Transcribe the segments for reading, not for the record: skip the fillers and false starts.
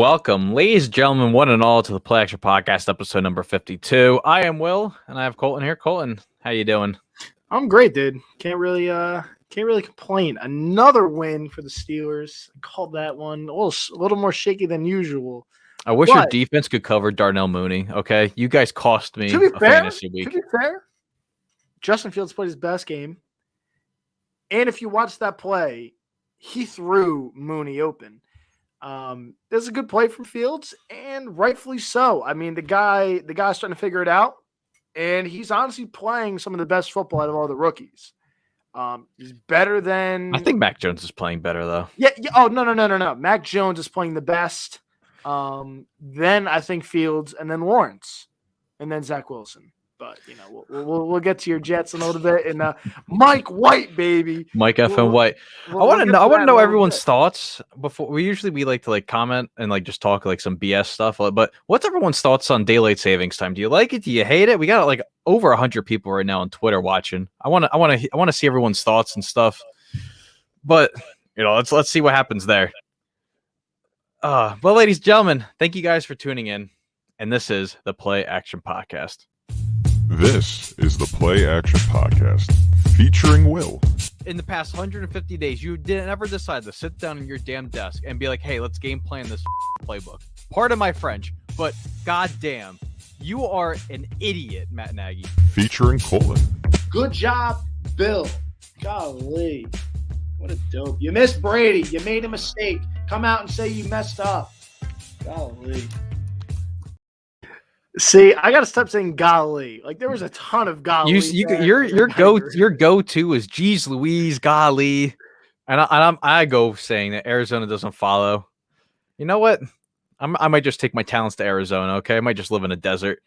welcome, ladies and gentlemen, one and all, to the Play Action Podcast, episode number 52. I am Will, and I have Colton here. Colton, how you doing? I'm great, dude. Can't really complain. Another win for the Steelers. I called that one a little more shaky than usual. I wish your defense could cover Darnell Mooney. Okay, you guys cost me a fantasy week. To be fair, Justin Fields played his best game, and if you watch that play, he threw Mooney open. There's a good play from Fields, and rightfully so. I mean, the guy's starting to figure it out, and he's honestly playing some of the best football out of all the rookies. He's better than. I think Mac Jones is playing better though. Yeah. Oh no. Mac Jones is playing the best. Then I think Fields, and then Lawrence, and then Zach Wilson. But we'll get to your Jets in a little bit. And Mike White, baby, Mike F.M. White. I want to know everyone's thoughts before we like to comment and just talk some BS stuff. But what's everyone's thoughts on daylight savings time? Do you like it? Do you hate it? We got over 100 people right now on Twitter watching. I want to see everyone's thoughts and stuff. But let's see what happens there. Well, ladies and gentlemen, thank you guys for tuning in, and this is the Play Action Podcast. This is the Play Action Podcast, featuring Will. In the past 150 days, you didn't ever decide to sit down in your damn desk and be like, hey, let's game plan this playbook. Pardon my French, but goddamn, you are an idiot, Matt Nagy. Featuring Colton. Good job, Bill. Golly. What a dope. You missed Brady. You made a mistake. Come out and say you messed up. Golly. See, I gotta stop saying golly. There was a ton of golly. Your go-to is geez Louise, golly. And I go saying that Arizona doesn't follow. You know what? I might just take my talents to Arizona, okay? I might just live in a desert.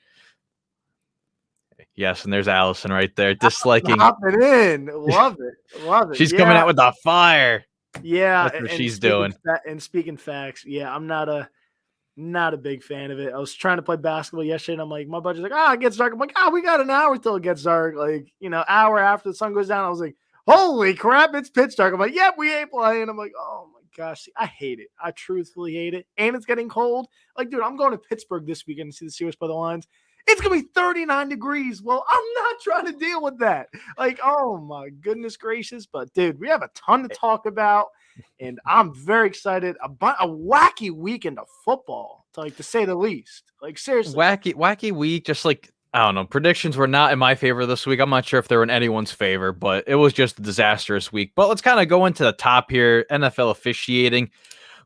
Yes, and there's Allison right there, disliking. Hopping in. Love it. She's coming out with the fire. Yeah. That's what she's doing. And speaking facts, yeah, I'm not a big fan of it. I was trying to play basketball yesterday, and I'm like, my buddy's like, it gets dark. I'm like, we got an hour till it gets dark. Hour after the sun goes down. I was like, holy crap, it's pitch dark. I'm like, yep, we ain't playing. I'm like, oh my gosh, see, I hate it. I truthfully hate it. And it's getting cold. Dude, I'm going to Pittsburgh this weekend to see the Steelers play the Lions. It's going to be 39 degrees. Well, I'm not trying to deal with that. Oh my goodness gracious. But dude, we have a ton to talk about. And I'm very excited about a wacky weekend of football, to say the least. Seriously. Wacky week, just I don't know. Predictions were not in my favor this week. I'm not sure if they were in anyone's favor, but it was just a disastrous week. But let's kind of go into the top here. NFL officiating.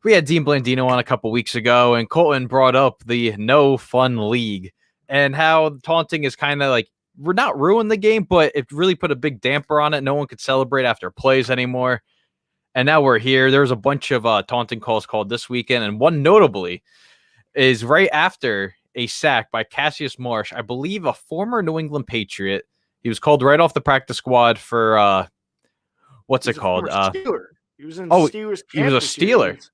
We had Dean Blandino on a couple weeks ago, and Colton brought up the no fun league and how taunting is kind of we're not ruined the game, but it really put a big damper on it. No one could celebrate after plays anymore. And now we're here. There's a bunch of taunting calls called this weekend, and one notably is right after a sack by Cassius Marsh, I believe a former New England Patriot. He was called right off the practice squad for what's it called? He was in Steelers. He was a Steeler.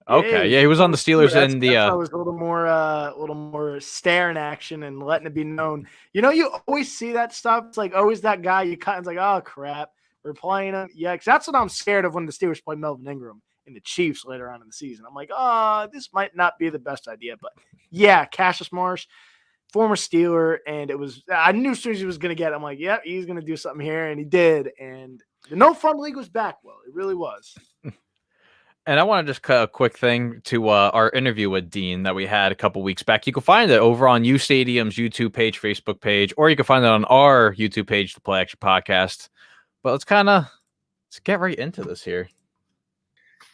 Okay, yeah, he was on the Steelers in the. I was a little more staring action and letting it be known. You always see that stuff. It's always that guy you cut. It's oh crap. We're playing him. Yeah, because that's what I'm scared of when the Steelers play Melvin Ingram and the Chiefs later on in the season. I'm like, this might not be the best idea. But, yeah, Cassius Marsh, former Steeler, and I knew as soon as he was going to get it, I'm like, yeah, he's going to do something here, and he did. And the No Fun League was back, Will. It really was. And I want to just cut a quick thing to our interview with Dean that we had a couple weeks back. You can find it over on U Stadium's YouTube page, Facebook page, or you can find it on our YouTube page, the Play Action Podcast. But let's get right into this here.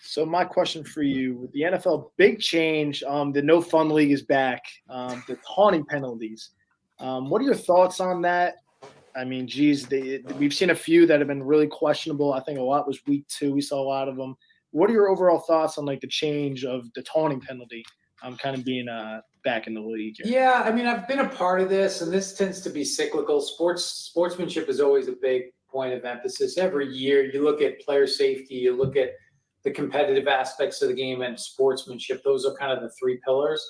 So my question for you, with the NFL, big change. The No Fun League is back. The taunting penalties. What are your thoughts on that? I mean, geez, we've seen a few that have been really questionable. I think a lot was week 2. We saw a lot of them. What are your overall thoughts on the change of the taunting penalty kind of being back in the league here? Yeah, I mean, I've been a part of this, and this tends to be cyclical. Sportsmanship is always a big point of emphasis. Every year you look at player safety, you look at the competitive aspects of the game and sportsmanship. Those are kind of the 3 pillars.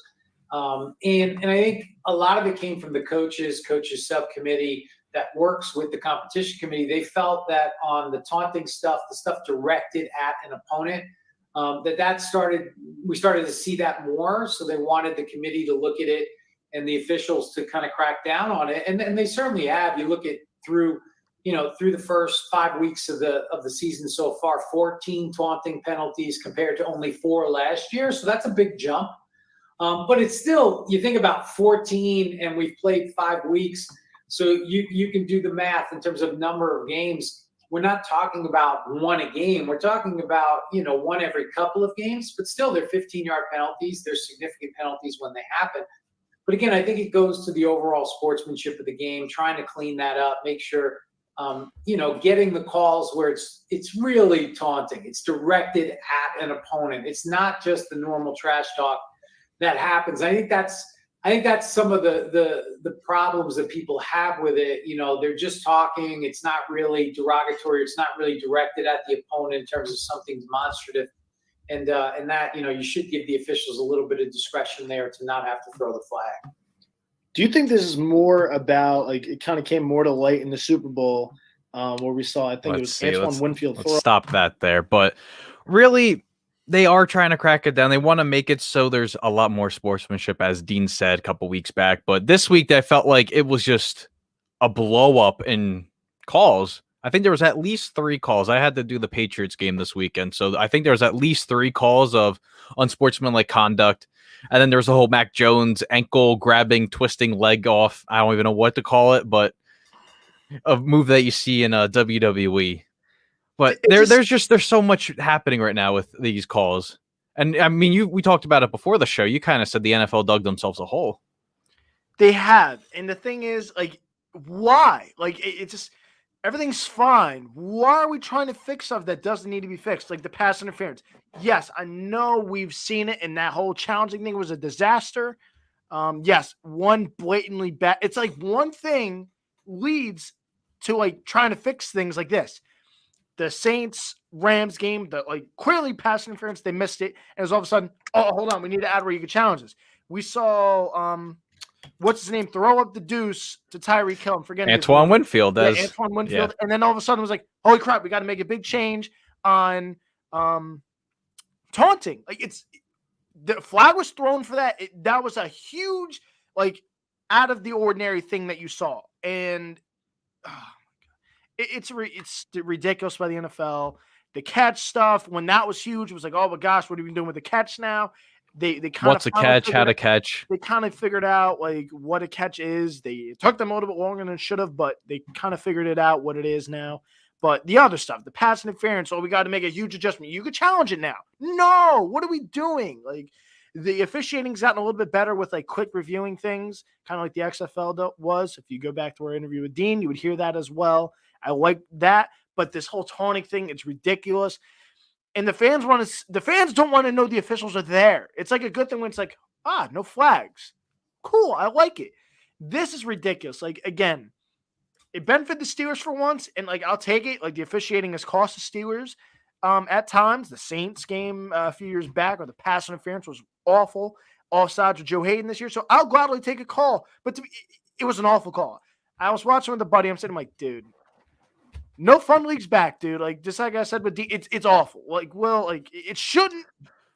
And I think a lot of it came from the coaches subcommittee that works with the competition committee. They felt that on the taunting stuff, the stuff directed at an opponent, we started to see that more. So they wanted the committee to look at it and the officials to kind of crack down on it. And they certainly have. You look at through the first 5 weeks of the season so far, 14 taunting penalties compared to only 4 last year. So that's a big jump. But it's still, you think about 14 and we've played 5 weeks. So you can do the math in terms of number of games. We're not talking about one a game. We're talking about, one every couple of games, but still they're 15-yard penalties. They're significant penalties when they happen. But again, I think it goes to the overall sportsmanship of the game, trying to clean that up, make sure, getting the calls where it's really taunting. It's directed at an opponent. It's not just the normal trash talk that happens. I think that's some of the problems that people have with it. They're just talking. It's not really derogatory. It's not really directed at the opponent in terms of something demonstrative. And that, you should give the officials a little bit of discretion there to not have to throw the flag. Do you think this is more about, like, it kind of came more to light in the Super Bowl where we saw, I think it was Antoine Winfield. Let's stop that there. But really, they are trying to crack it down. They want to make it so there's a lot more sportsmanship, as Dean said a couple weeks back. But this week, I felt like it was just a blow up in calls. I think there was at least 3 calls. I had to do the Patriots game this weekend. So I think there was at least 3 calls of unsportsmanlike conduct. And then there's the whole Mac Jones ankle grabbing, twisting leg off. I don't even know what to call it, but a move that you see in WWE. But there's so much happening right now with these calls. And I mean, we talked about it before the show. You kind of said the NFL dug themselves a hole. They have. And the thing is, like, why? Like, it's just, everything's fine. Why are we trying to fix stuff that doesn't need to be fixed? Like the pass interference. Yes, I know we've seen it, and that whole challenging thing was a disaster. Yes, one blatantly bad. It's like one thing leads to, like, trying to fix things like this. The Saints-Rams game, clearly pass interference, they missed it. And it was all of a sudden, oh, hold on, we need to add where you can challenge this. We saw, what's his name, throw up the deuce to Tyreek Hill. I'm forgetting Antoine Winfield. Antoine Winfield. Yeah. And then all of a sudden it was like, holy crap, we got to make a big change on taunting. Like, the flag was thrown for that. That was a huge, out of the ordinary thing that you saw. And it's ridiculous by the NFL. The catch stuff, when that was huge, it was like, oh my gosh, what are we doing with the catch now? They kind what's a catch? How to catch? They kind of figured out what a catch is. It took them a little bit longer than it should have, but they kind of figured it out what it is now. But the other stuff, the pass interference, we got to make a huge adjustment. You could challenge it now. No, what are we doing? The officiating's gotten a little bit better with quick reviewing things, kind of like the XFL was. If you go back to our interview with Dean, you would hear that as well. I like that, but this whole taunting thing, it's ridiculous. And the fans don't want to know the officials are there. It's like a good thing when it's like, no flags. Cool, I like it. This is ridiculous. Again, it benefited the Steelers for once, and I'll take it. The officiating has cost the Steelers at times. The Saints game a few years back, or the pass interference was awful. Offsides with Joe Hayden this year, so I'll gladly take a call. But to me, it was an awful call. I was watching with a buddy. I'm sitting like, dude, no fun league's back, dude. Just like I said with it's awful. It shouldn't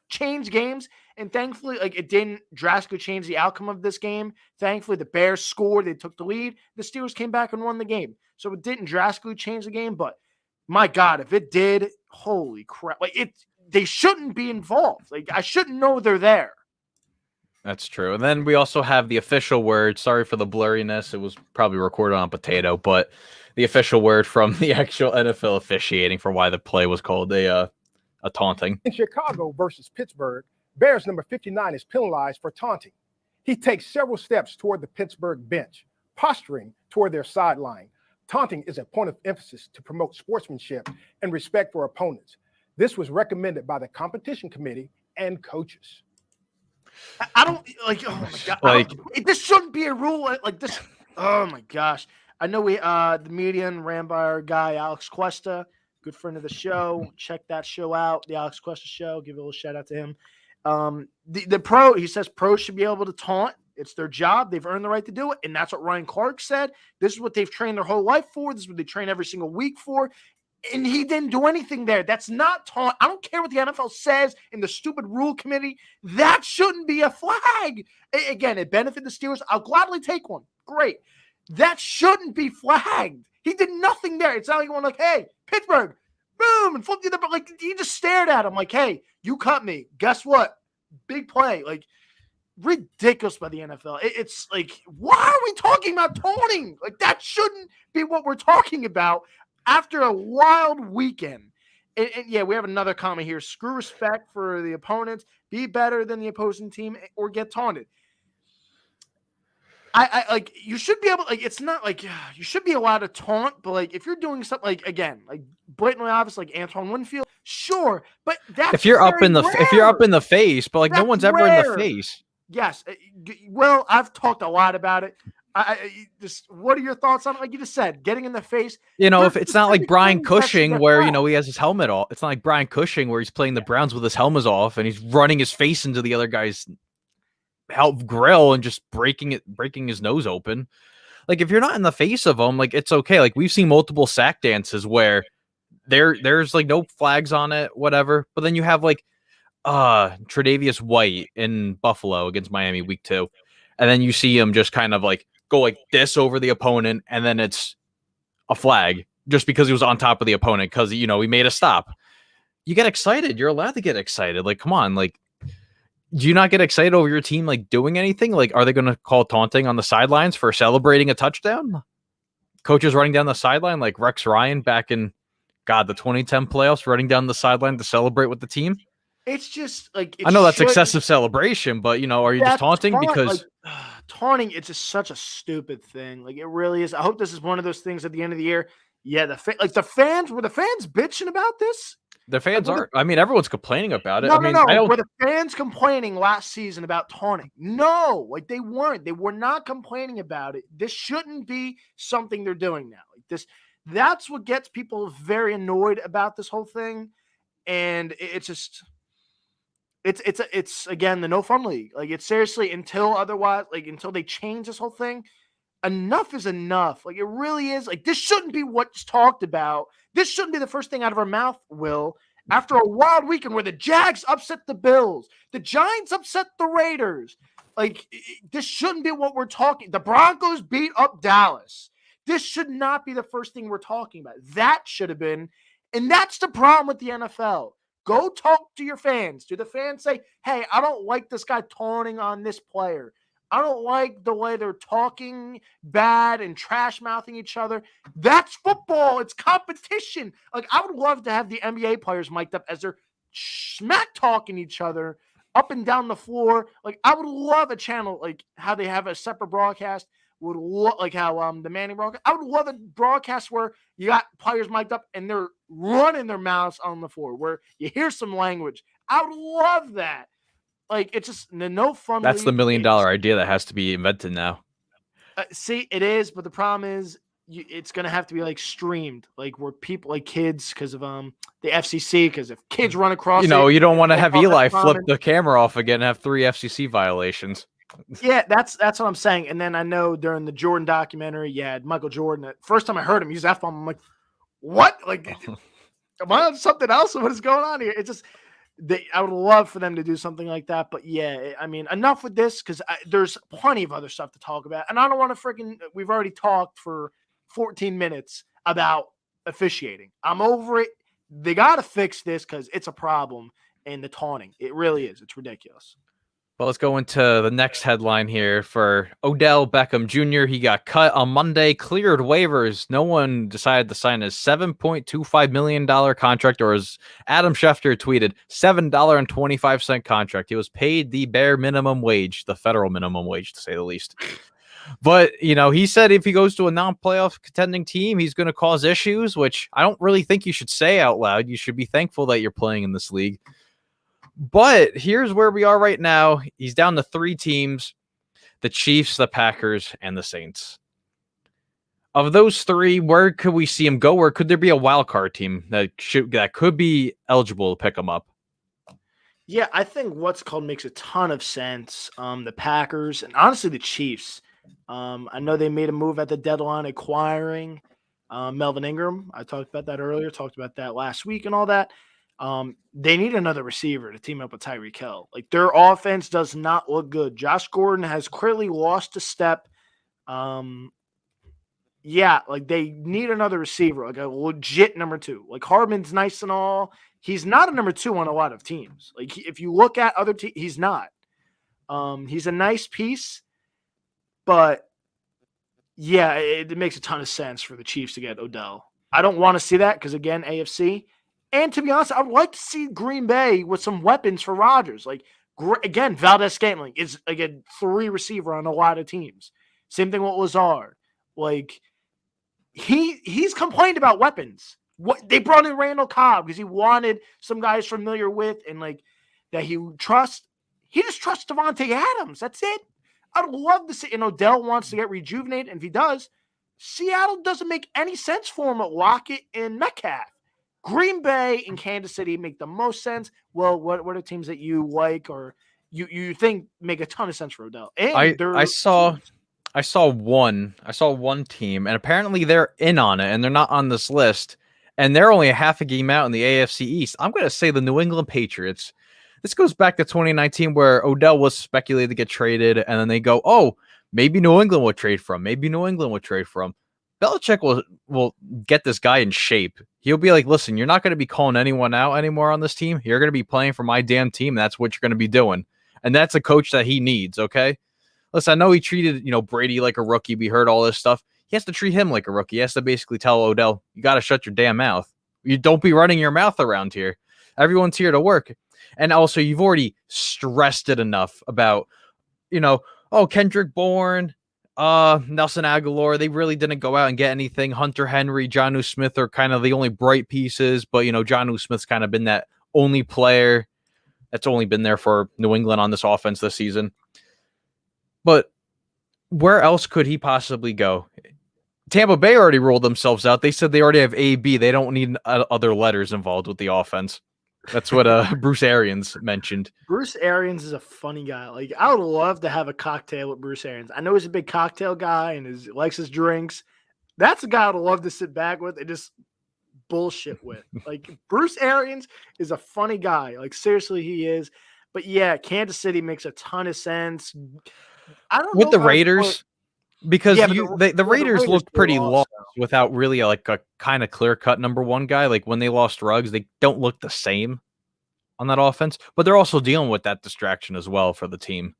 change games, and thankfully, it didn't drastically change the outcome of this game. Thankfully, the Bears scored. They took the lead. The Steelers came back and won the game. So it didn't drastically change the game, but my God, if it did, holy crap. They shouldn't be involved. I shouldn't know they're there. That's true. And then we also have the official word. Sorry for the blurriness. It was probably recorded on a potato, but the official word from the actual NFL officiating for why the play was called a taunting. In Chicago versus Pittsburgh, Bears number 59 is penalized for taunting. He takes several steps toward the Pittsburgh bench, posturing toward their sideline. Taunting is a point of emphasis to promote sportsmanship and respect for opponents. This was recommended by the competition committee and coaches. I don't oh my God. This shouldn't be a rule like this. Oh my gosh. I know the median ran by our guy, Alex Cuesta, good friend of the show. Check that show out, the Alex Cuesta show. Give a little shout out to him. The pro, he says pros should be able to taunt. It's their job. They've earned the right to do it. And that's what Ryan Clark said. This is what they've trained their whole life for. This is what they train every single week for. And he didn't do anything there. That's not taunt. I don't care what the NFL says in the stupid rule committee. That shouldn't be a flag. Again, it benefited the Steelers. I'll gladly take one. Great. That shouldn't be flagged. He did nothing there. It's not like he went like, hey, Pittsburgh, boom, and flipped it up. Like, he just stared at him like, hey, you cut me. Guess what? Big play. Like, ridiculous by the NFL. It's like, why are we talking about taunting? Like, that shouldn't be what we're talking about after a wild weekend. And yeah, we have another comment here. Screw respect for the opponents. Be better than the opposing team or get taunted. I like, you should be able, like, it's not like you should be allowed to taunt, but like if you're doing something like, again, like blatantly obvious, like Antoine Winfield, sure, but that's if you're up in the rare. if you're up in the face, but like That's no one's ever in the face. Yes. Well, I've talked a lot about it. I just, what are your thoughts on it? Like you just said, getting in the face. You know, if it's not like Brian That's Cushing where, you know, he has his helmet off. It's not like Brian Cushing where he's playing the Browns with his helmet off and he's running his face into the other guy's grill and just breaking his nose open. Like if you're not in the face of them, like it's okay. Like we've seen multiple sack dances where there's like no flags on it, whatever. But then you have like Tre'Davious White in Buffalo against Miami week 2. And then you see him just kind of like go like this over the opponent, and then it's a flag just because he was on top of the opponent because, you know, he made a stop. You get excited. You're allowed to get excited. Like, come on. Like, do you not get excited over your team like doing anything? Like, are they going to call taunting on the sidelines for celebrating a touchdown? Coaches running down the sideline like Rex Ryan back in, the 2010 playoffs, running down the sideline to celebrate with the team? It's just like, I know that's excessive celebration, but, you know, are you just taunting? Fine. Because like, taunting, it's just such a stupid thing. Like, it really is. I hope this is one of those things at the end of the year. Yeah, were the fans bitching about this? the fans aren't. I mean, everyone's complaining about it. No, I mean, no. Were the fans complaining last season about taunting? No, like they weren't. They were not complaining about it. This shouldn't be something they're doing now. Like this, that's what gets people very annoyed about this whole thing. And it's just, it's again the no fun league. Like it's seriously until they change this whole thing. Enough is enough. Like it really is. Like this shouldn't be what's talked about. This shouldn't be the first thing out of our mouth, Will. After a wild weekend where the Jags upset the Bills, the Giants upset the Raiders. Like this shouldn't be what we're talking. The Broncos beat up Dallas. This should not be the first thing we're talking about. That should have been, and that's the problem with the NFL. Go talk to your fans. Do the fans say, hey, I don't like this guy taunting on this player. I don't like the way they're talking bad and trash mouthing each other. That's football. It's competition. Like I would love to have the NBA players mic'd up as they're smack talking each other up and down the floor. Like I would love a channel like how they have a separate broadcast. Like how the Manning broadcast. I would love a broadcast where you got players mic'd up and they're running their mouths on the floor where you hear some language. I would love that. Like it's just no fun. That's the $1 million idea that has to be invented now. See, it is, but the problem is, it's gonna have to be like streamed, like where people, like kids, because of the FCC. Because if kids run across, you don't want to have Eli flip the camera off again and have 3 FCC violations. Yeah, that's what I'm saying. And then I know during the Jordan documentary, Michael Jordan. First time I heard him use F-bomb, I'm like, what? Like, am I on something else? What is going on here? It's just. I would love for them to do something like that, but yeah, I mean, enough with this because there's plenty of other stuff to talk about, and I don't want to we've already talked for 14 minutes about officiating. I'm over it. They got to fix this because it's a problem, and the taunting, it really is. It's ridiculous. Well, let's go into the next headline here for Odell Beckham Jr. He got cut on Monday, cleared waivers. No one decided to sign his $7.25 million contract, or as Adam Schefter tweeted, $7.25 contract. He was paid the bare minimum wage, the federal minimum wage, to say the least. But, he said if he goes to a non-playoff contending team, he's going to cause issues, which I don't really think you should say out loud. You should be thankful that you're playing in this league. But here's where we are right now. He's down to 3 teams, the Chiefs, the Packers, and the Saints. Of those 3, where could we see him go? Or could there be a wild card team that could be eligible to pick him up? Yeah, I think what's called makes a ton of sense. The Packers and honestly the Chiefs. I know they made a move at the deadline acquiring Melvin Ingram, I talked about that earlier, talked about that last week and all that. They need another receiver to team up with Tyreek Hill. Like, their offense does not look good. Josh Gordon has clearly lost a step. Yeah, like they need another receiver, like a legit number 2. Like, Hardman's nice and all. He's not a number 2 on a lot of teams. Like, if you look at other teams, he's not. He's a nice piece, but yeah, it makes a ton of sense for the Chiefs to get Odell. I don't want to see that because, again, AFC. And to be honest, I would like to see Green Bay with some weapons for Rodgers. Like, again, Valdez-Scantling is, again, 3 receiver on a lot of teams. Same thing with Lazard. Like, he's complained about weapons. What they brought in Randall Cobb because he wanted some guys familiar with and like that he would trust. He just trusts Devontae Adams. That's it. I'd love to see. And Odell wants to get rejuvenated, and if he does, Seattle doesn't make any sense for him at Lockett and Metcalf. Green Bay and Kansas City make the most sense. Well, what are teams that you like or you think make a ton of sense for Odell? And I saw one team, and apparently they're in on it, and they're not on this list, and they're only a half a game out in the AFC East. I'm going to say the New England Patriots. This goes back to 2019 where Odell was speculated to get traded, and then they go, oh, maybe New England will trade for him. Maybe New England will trade for him. Belichick will get this guy in shape. He'll be like, listen, you're not going to be calling anyone out anymore on this team. You're going to be playing for my damn team. That's what you're going to be doing. And that's a coach that he needs, okay? Listen, I know he treated, Brady like a rookie. We heard all this stuff. He has to treat him like a rookie. He has to basically tell Odell, you got to shut your damn mouth. You don't be running your mouth around here. Everyone's here to work. And also, you've already stressed it enough about, Kendrick Bourne, Nelson Aguilar. They really didn't go out and get anything. Hunter Henry, Jonnu Smith are kind of the only bright pieces. But, Jonnu Smith's kind of been that only player that's only been there for New England on this offense this season. But where else could he possibly go? Tampa Bay already ruled themselves out. They said they already have A, B. They don't need other letters involved with the offense. That's what Bruce Arians mentioned. Bruce Arians is a funny guy. Like, I would love to have a cocktail with Bruce Arians. I know he's a big cocktail guy and likes his drinks. That's a guy I would love to sit back with and just bullshit with. Like, Bruce Arians is a funny guy. Like, seriously, he is. But yeah, Kansas City makes a ton of sense. I don't know with the Raiders, because the Raiders looked pretty lost without really a kind of clear-cut number 1 guy. Like, when they lost Ruggs, they don't look the same on that offense, but they're also dealing with that distraction as well for the team.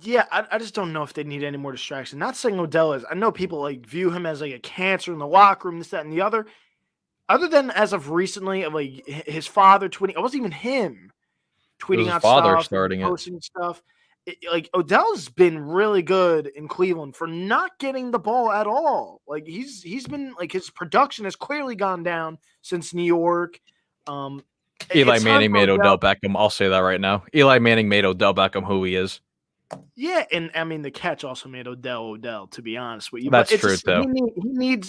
Yeah, I just don't know if they need any more distraction. Not saying Odell is. I know people view him as a cancer in the locker room, this, that, and the other. Other than as of recently, his father tweeting, it wasn't even him tweeting out stuff, posting stuff. Odell's been really good in Cleveland for not getting the ball at all. Like, he's been his production has clearly gone down since New York. Eli Manning made Odell Beckham. I'll say that right now. Eli Manning made Odell Beckham who he is. Yeah, and I mean the catch also made Odell. To be honest with you, that's true too.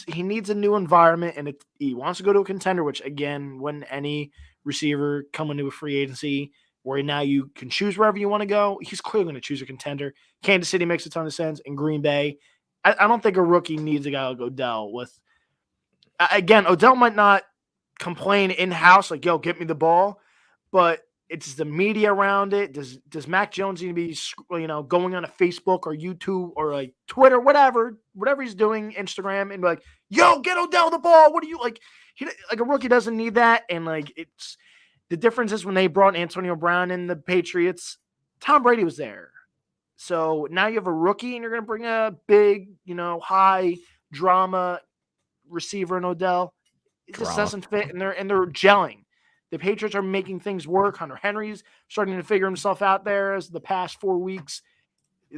He needs a new environment, and he wants to go to a contender. Which again, when any receiver come into a free agency, where now you can choose wherever you want to go, he's clearly going to choose a contender. Kansas City makes a ton of sense. In Green Bay, I don't think a rookie needs a guy like Odell. Again, Odell might not complain in-house, like, yo, get me the ball, but it's the media around it. Does Mac Jones need to be, going on a Facebook or YouTube or Twitter, whatever he's doing, Instagram, and be like, yo, get Odell the ball. What do you like? A rookie doesn't need that, and it's. The difference is when they brought Antonio Brown in the Patriots, Tom Brady was there. So now you have a rookie and you're going to bring a big, high drama receiver in Odell. It just doesn't fit, and they're gelling. The Patriots are making things work. Hunter Henry's starting to figure himself out there as the past 4 weeks.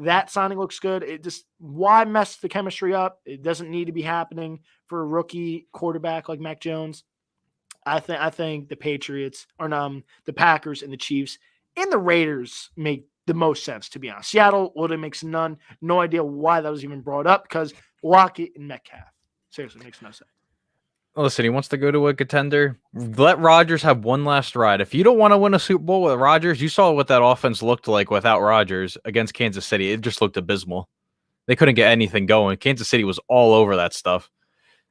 That signing looks good. Why mess the chemistry up? It doesn't need to be happening for a rookie quarterback like Mac Jones. I think the Patriots or the Packers and the Chiefs and the Raiders make the most sense, to be honest. Seattle literally makes no idea why that was even brought up because Lockett and Metcalf. Seriously, makes no sense. Listen, he wants to go to a contender. Let Rodgers have one last ride. If you don't want to win a Super Bowl with Rodgers, you saw what that offense looked like without Rodgers against Kansas City. It just looked abysmal. They couldn't get anything going. Kansas City was all over that stuff.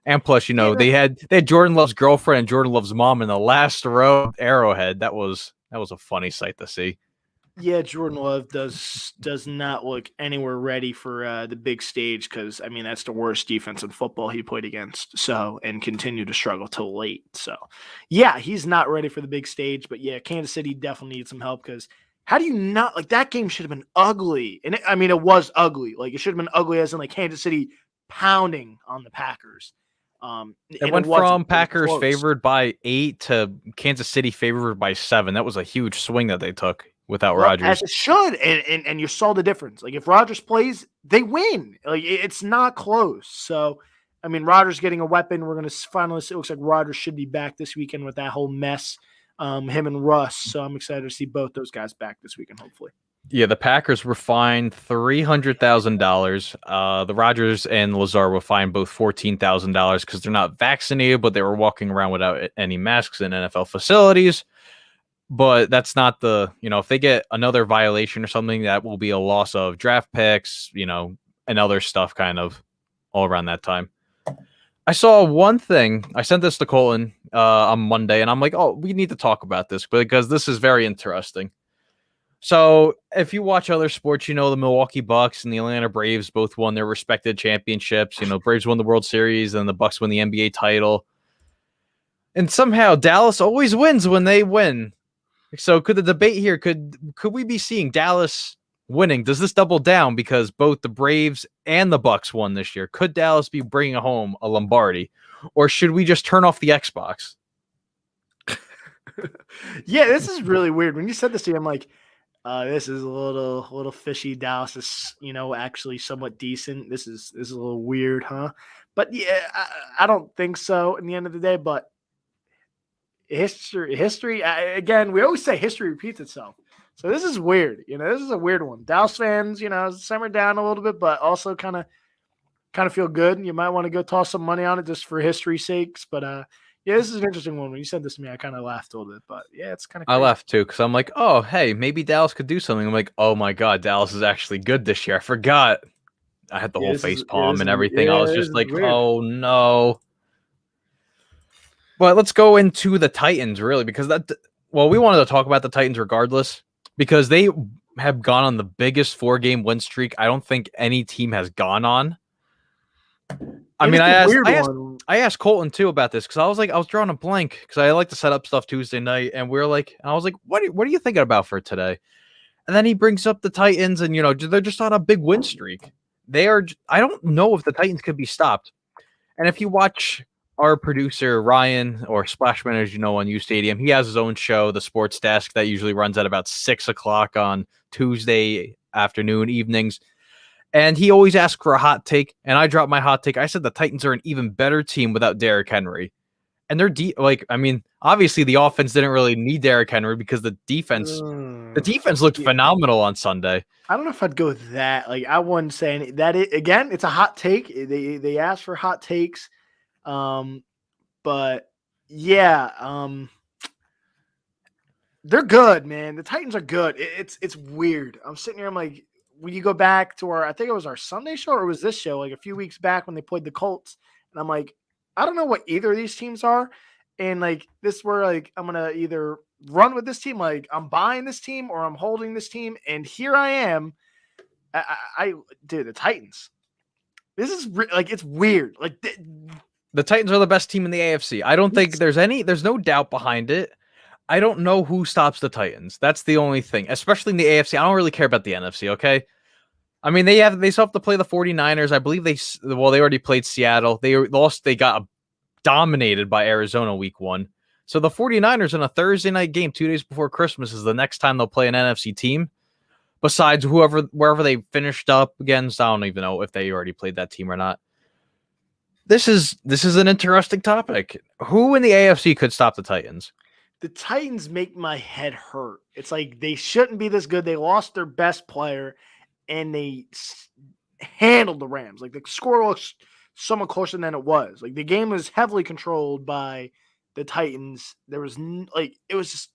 And plus, they had Jordan Love's girlfriend and Jordan Love's mom in the last row of Arrowhead. That was a funny sight to see. Yeah, Jordan Love does not look anywhere ready for the big stage because, I mean, that's the worst defense in football he played against. So, and continue to struggle till late. So, yeah, he's not ready for the big stage. But, yeah, Kansas City definitely needs some help because how do you not – like, that game should have been ugly. And, it was ugly. Like, it should have been ugly as in, like, Kansas City pounding on the Packers. It went from Packers favored by 8 to Kansas City favored by 7. That was a huge swing that they took without Rodgers. As it should, and you saw the difference. Like if Rodgers plays, they win. Like it's not close. So, I mean, Rodgers getting a weapon. We're gonna finally see. It looks like Rodgers should be back this weekend with that whole mess. Him and Russ. So I'm excited to see both those guys back this weekend. Hopefully. Yeah, the Packers were fined $300,000. The Rodgers and Lazard were fined both $14,000 because they're not vaccinated, but they were walking around without any masks in NFL facilities. But that's not if they get another violation or something, that will be a loss of draft picks, and other stuff kind of all around that time. I saw one thing. I sent this to Colton on Monday, and I'm like, oh, we need to talk about this because this is very interesting. So if you watch other sports, the Milwaukee Bucks and the Atlanta Braves both won their respected championships. Braves won the World Series and the Bucks won the NBA title. And somehow Dallas always wins when they win. So could the debate here, could we be seeing Dallas winning? Does this double down because both the Braves and the Bucks won this year? Could Dallas be bringing home a Lombardi? Or should we just turn off the Xbox? Yeah, this is really weird. When you said this to me, I'm like, this is a little fishy. Dallas is, actually somewhat decent. This is a little weird, huh? But yeah, I don't think so in the end of the day, but history again, we always say history repeats itself. So this is weird. This is a weird one. Dallas fans, simmer down a little bit, but also kind of feel good. You might want to go toss some money on it just for history's sakes. But yeah, this is an interesting one. When you said this to me, I kind of laughed a little bit. But yeah, it's kind of. I laughed too because I'm like, oh, hey, maybe Dallas could do something. I'm like, oh my god, Dallas is actually good this year. I forgot. I had the whole face palm and everything. Yeah, I was just like, oh no. But let's go into the Titans, really, because we wanted to talk about the Titans regardless, because they have gone on the biggest 4-game win streak I don't think any team has gone on. I asked Colton too about this because I was drawing a blank because I like to set up stuff Tuesday night, and I was like, what are you thinking about for today? And then he brings up the Titans, and they're just on a big win streak. I don't know if the Titans could be stopped. And if you watch our producer, Ryan, or Splashman, as you know, on U Stadium, he has his own show, The Sports Desk, that usually runs at about 6 o'clock on Tuesday afternoon, evenings. And he always asks for a hot take, and I dropped my hot take. I said the Titans are an even better team without Derrick Henry. And they're obviously the offense didn't really need Derrick Henry because the defense looked phenomenal on Sunday. I don't know if I'd go with that. Like, I wouldn't say any, that. Again, it's a hot take. They asked for hot takes. But yeah, they're good, man. The Titans are good. It's weird. I'm sitting here. I'm like, when you go back to I think it was our Sunday show, or was this show like a few weeks back when they played the Colts, and I'm like, I don't know what either of these teams are, and like this, where like I'm gonna either run with this team, like I'm buying this team, or I'm holding this team, and here I am. Dude, the Titans. This is it's weird. Like. The Titans are the best team in the AFC. I don't think there's no doubt behind it. I don't know who stops the Titans. That's the only thing, especially in the AFC. I don't really care about the NFC, okay? I mean, they still have to play the 49ers. I believe they already played Seattle. They lost. They got dominated by Arizona week 1. So the 49ers in a Thursday night game 2 days before Christmas is the next time they'll play an NFC team. Besides wherever they finished up against, I don't even know if they already played that team or not. This is an interesting topic. Who in the AFC could stop the Titans? The Titans make my head hurt. It's like they shouldn't be this good. They lost their best player, and they handled the Rams. Like the score looks somewhat closer than it was. Like the game was heavily controlled by the Titans. There was it was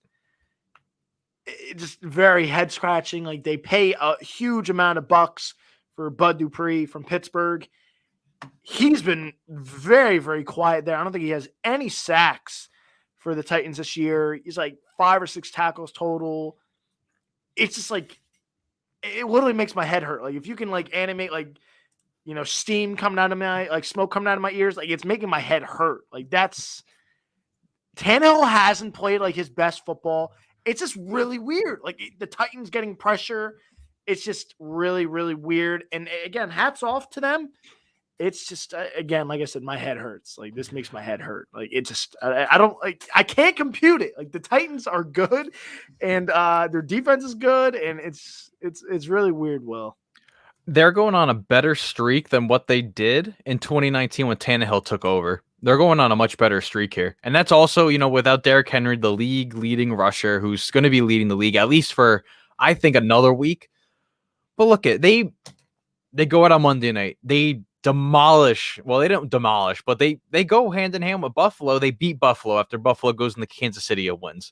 just very head scratching. Like they pay a huge amount of bucks for Bud Dupree from Pittsburgh. he's been very, very quiet there. I don't think he has any sacks for the Titans this year. He's like 5 or 6 tackles total. It's just like, it literally makes my head hurt. Like if you can like animate like, steam coming out of my, like smoke coming out of my ears, like it's making my head hurt. Like Tannehill hasn't played like his best football. It's just really weird. Like the Titans getting pressure. It's just really, really weird. And again, hats off to them. It's just, again, like I said, my head hurts. Like this makes my head hurt. Like it just, I don't like, I can't compute it. Like the Titans are good and their defense is good. And it's really weird, Will. They're going on a better streak than what they did in 2019 when Tannehill took over. They're going on a much better streak here. And that's also, without Derrick Henry, the league leading rusher, who's going to be leading the league at least for, I think, another week. But look, they go out on Monday night. They demolish. Well, they don't demolish, but they go hand in hand with Buffalo. They beat Buffalo after Buffalo goes into Kansas City and wins.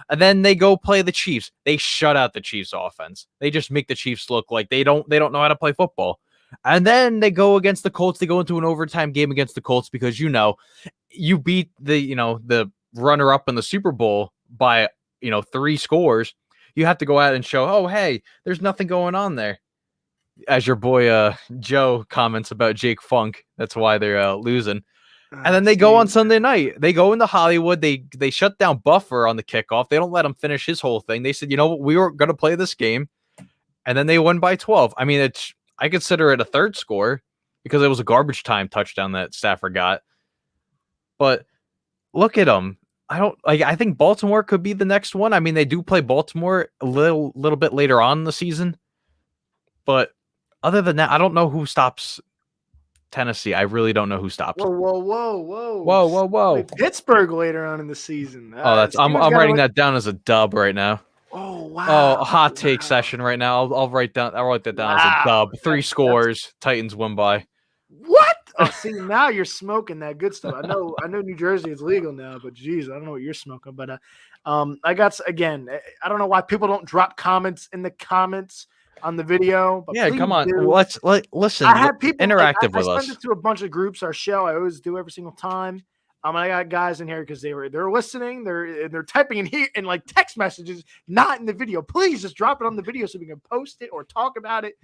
And then they go play the Chiefs. They shut out the Chiefs offense. They just make the Chiefs look like they don't know how to play football. And then they go against the Colts. They go into an overtime game against the Colts because you beat the runner up in the Super Bowl by 3 scores. You have to go out and show, oh hey, there's nothing going on there. As your boy Joe comments about Jake Funk, that's why they're losing. And then they go on Sunday night. They go into Hollywood. They shut down Buffer on the kickoff. They don't let him finish his whole thing. They said, we were going to play this game. And then they won by 12. I mean, I consider it a third score because it was a garbage time touchdown that Stafford got. But look at them. I think Baltimore could be the next one. I mean, they do play Baltimore a little bit later on in the season. But other than that, I don't know who stops Tennessee. I really don't know who stops. Whoa. Like Pittsburgh later on in the season. I'm writing that down as a dub right now. Oh wow. Oh, a hot take session right now. I'll write that down as a dub. 3 scores. Titans win by. What? Oh, see, now you're smoking that good stuff. I know New Jersey is legal now, but geez, I don't know what you're smoking. But I got, again, I don't know why people don't drop comments in the comments on the video. But yeah, come on. Do. Let's listen. I have people interactive with us. I send it to a bunch of groups. Our show, I always do every single time. I got guys in here because they're listening. They're typing in here and like text messages, not in the video. Please just drop it on the video so we can post it or talk about it.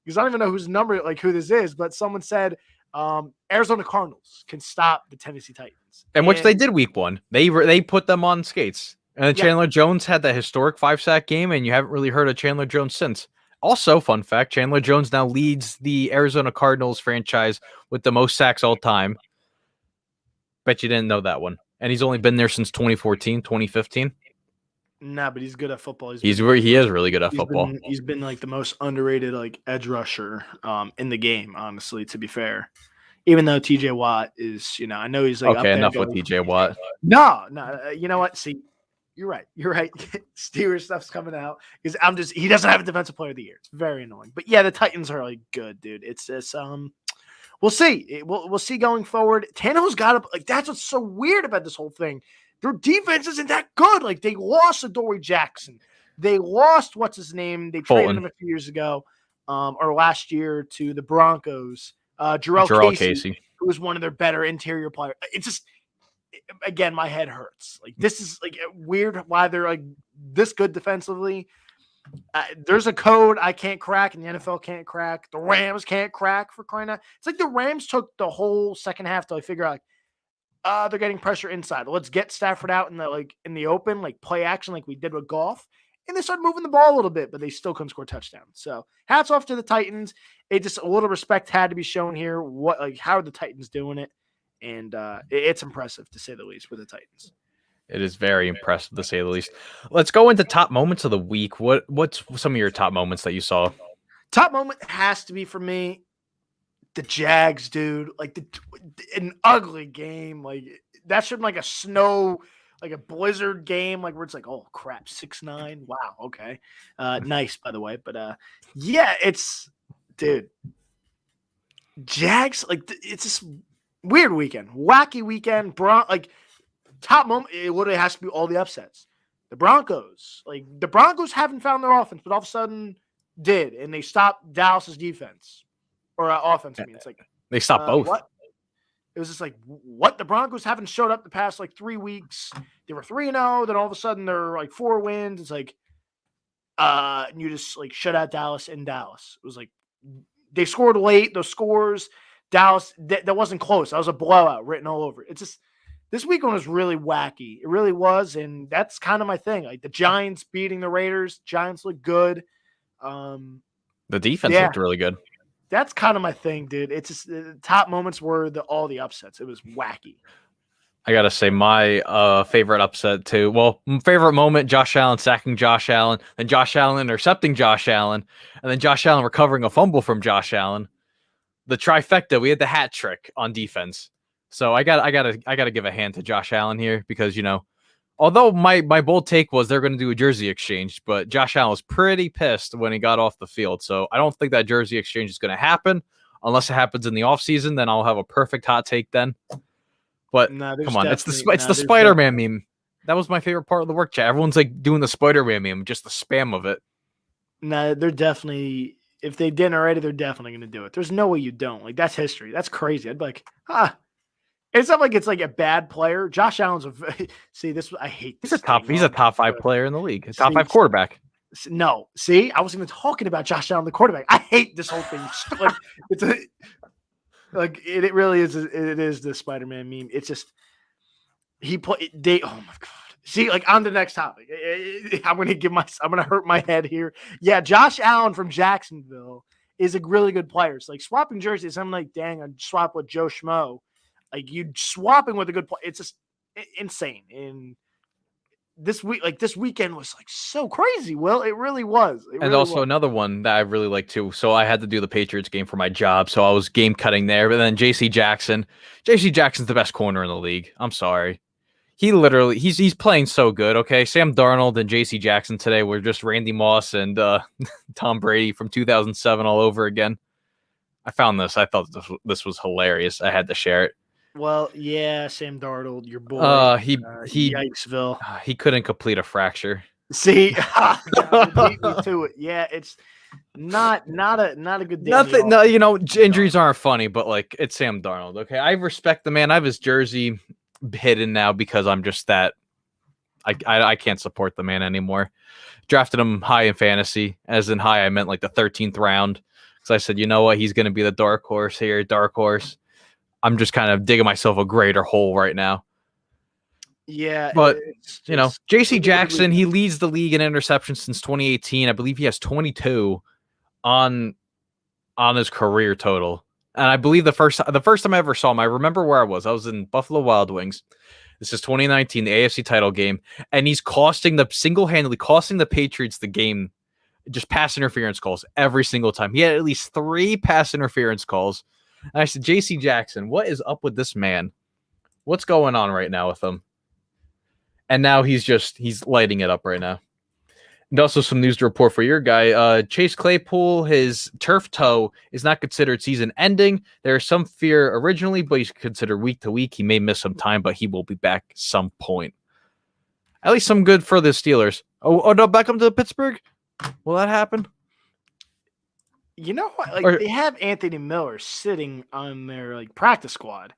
Because I don't even know whose number, like who this is, but someone said Arizona Cardinals can stop the Tennessee Titans, and which they did week 1. They put them on skates. And then Chandler Jones had that historic 5-sack game, and you haven't really heard of Chandler Jones since. Also, fun fact, Chandler Jones now leads the Arizona Cardinals franchise with the most sacks all time. Bet you didn't know that one. And he's only been there since 2014, 2015. Nah, but he's good at football. He is really good at football. He's been like the most underrated like edge rusher in the game, honestly, to be fair. Even though TJ Watt is, I know he's like okay, enough with TJ Watt. No, you know what? See, you're right. Steelers stuff's coming out because he doesn't have a defensive player of the year. It's very annoying. But yeah, the Titans are like good, dude. It's this we'll see. We'll see going forward. Tannehill's got to, like, that's what's so weird about this whole thing. Their defense isn't that good. Like, they lost Adoree Jackson. They lost, what's his name? They traded him a few years ago or last year to the Broncos. Jarrell Casey, who was one of their better interior players. It's just, again, my head hurts. Like, this is like weird why they're like this good defensively. There's a code I can't crack and the NFL can't crack. The Rams can't crack, for crying out. It's like the Rams took the whole second half to figure out like, they're getting pressure inside. Let's get Stafford out in the open, like play action like we did with Goff. And they started moving the ball a little bit, but they still couldn't score touchdowns. So hats off to the Titans. It just a little respect had to be shown here. How are the Titans doing it? And it's impressive to say the least with the Titans. It is very impressive to say the least. Let's go into top moments of the week. What's some of your top moments that you saw? Top moment has to be for me the Jags, dude. Like an ugly game. Like that should be like a snow, like a blizzard game, like where it's like, oh crap, 6-9. Wow, okay. Nice, by the way. But yeah, it's dude. Jags, like it's this weird weekend, wacky weekend. Top moment, it literally has to be all the upsets. The Broncos haven't found their offense, but all of a sudden did, and they stopped Dallas's defense. or offense. I mean, it's like They stopped both. What? It was just like, what? The Broncos haven't showed up the past like 3 weeks. They were 3-0. Then all of a sudden they're like 4 wins. It's like, and you just like shut out Dallas in Dallas. It was like they scored late. Those scores, Dallas, that wasn't close. That was a blowout written all over. It's just this weekend was really wacky. It really was, and that's kind of my thing. Like the Giants beating the Raiders. Giants look good. The defense looked really good. That's kind of my thing, dude. It's just the top moments were all the upsets. It was wacky. I gotta say my favorite upset too. Well, favorite moment: Josh Allen sacking Josh Allen, then Josh Allen intercepting Josh Allen, and then Josh Allen recovering a fumble from Josh Allen. The trifecta. We had the hat trick on defense. So I gotta give a hand to Josh Allen here because although my bold take was they're going to do a jersey exchange, but Josh Allen was pretty pissed when he got off the field. So I don't think that jersey exchange is going to happen unless it happens in the offseason. Then I'll have a perfect hot take then. But come on, it's the Spider-Man meme. That was my favorite part of the work chat. Everyone's like doing the Spider-Man meme, just the spam of it. No, they're definitely, if they didn't already, they're definitely going to do it. There's no way you don't. Like, that's history. That's crazy. I'd be like, It's not like it's like a bad player. Josh Allen's I hate this. He's a top 5 player in the league. A top 5 quarterback. No, see, I wasn't even talking about Josh Allen, the quarterback. I hate this whole thing. It really is. It is the Spider-Man meme. It's just oh my God. See, like on the next topic, I'm gonna hurt my head here. Yeah, Josh Allen from Jacksonville is a really good player. It's like swapping jerseys. I'm like, dang, I'd swap with Joe Schmo. Like you swapping with a good player. It's just insane. And this weekend was like so crazy. Well, it really was. Another one that I really like too. So I had to do the Patriots game for my job. So I was game cutting there. But then JC Jackson's the best corner in the league. I'm sorry. He's playing so good. Okay. Sam Darnold and JC Jackson today were just Randy Moss and Tom Brady from 2007 all over again. I found this. I thought this was hilarious. I had to share it. Well, yeah, Sam Darnold, your boy. Yikesville. He couldn't complete a fracture. See, beat me to it. Yeah, it's not a good day. Nothing. No, injuries aren't funny, but like it's Sam Darnold. Okay, I respect the man. I have his jersey hidden now because I'm just that. I can't support the man anymore. Drafted him high in fantasy, as in high I meant like the 13th round. Because I said, you know what, he's going to be the dark horse here. Dark horse. I'm just kind of digging myself a greater hole right now. Yeah. But, JC Jackson, he leads the league in interceptions since 2018. I believe he has 22 on his career total. And I believe the first time I ever saw him, I remember where I was. I was in Buffalo Wild Wings. This is 2019, the AFC title game. And he's single-handedly costing the Patriots the game. Just pass interference calls every single time. He had at least 3 pass interference calls. And I said, JC Jackson, what is up with this man? What's going on right now with him? And now he's lighting it up right now. And also some news to report for your guy. Chase Claypool, his turf toe is not considered season ending. There is some fear originally, but he's considered week to week. He may miss some time, but he will be back some point. At least some good for the Steelers. Odell Beckham to Pittsburgh? Will that happen? You know what? They have Anthony Miller sitting on their practice squad.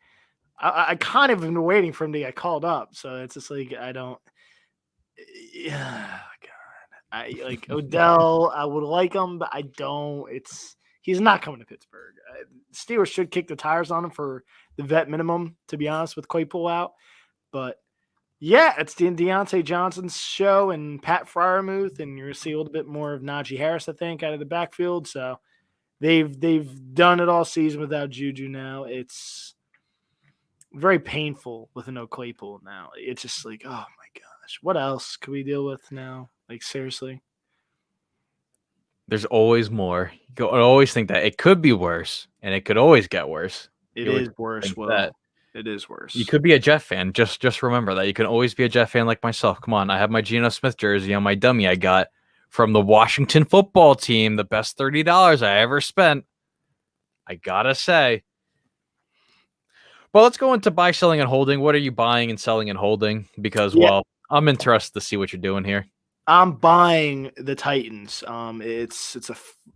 I kind of been waiting for him to get called up, so it's just like I don't. Yeah, God. I Odell. I would like him, but I don't. He's not coming to Pittsburgh. Steelers should kick the tires on him for the vet minimum, to be honest, with Claypool out. But yeah, it's the Deontay Johnson's show and Pat Freiermuth, and you're gonna see a little bit more of Najee Harris, I think, out of the backfield. So they've done it all season without Juju. Now it's very painful with no Claypool. Now it's just like, oh my gosh, what else could we deal with now? Seriously. There's always more. You always think that it could be worse, and it could always get worse. It is worse. Well, it is worse. You could be a Jet fan. Just remember that. You can always be a Jet fan like myself. Come on. I have my Geno Smith jersey on my dummy I got from the Washington football team. The best $30 I ever spent. I gotta say. Well, let's go into buy, selling, and holding. What are you buying and selling and holding? Because, well, I'm interested to see what you're doing here. I'm buying the Titans.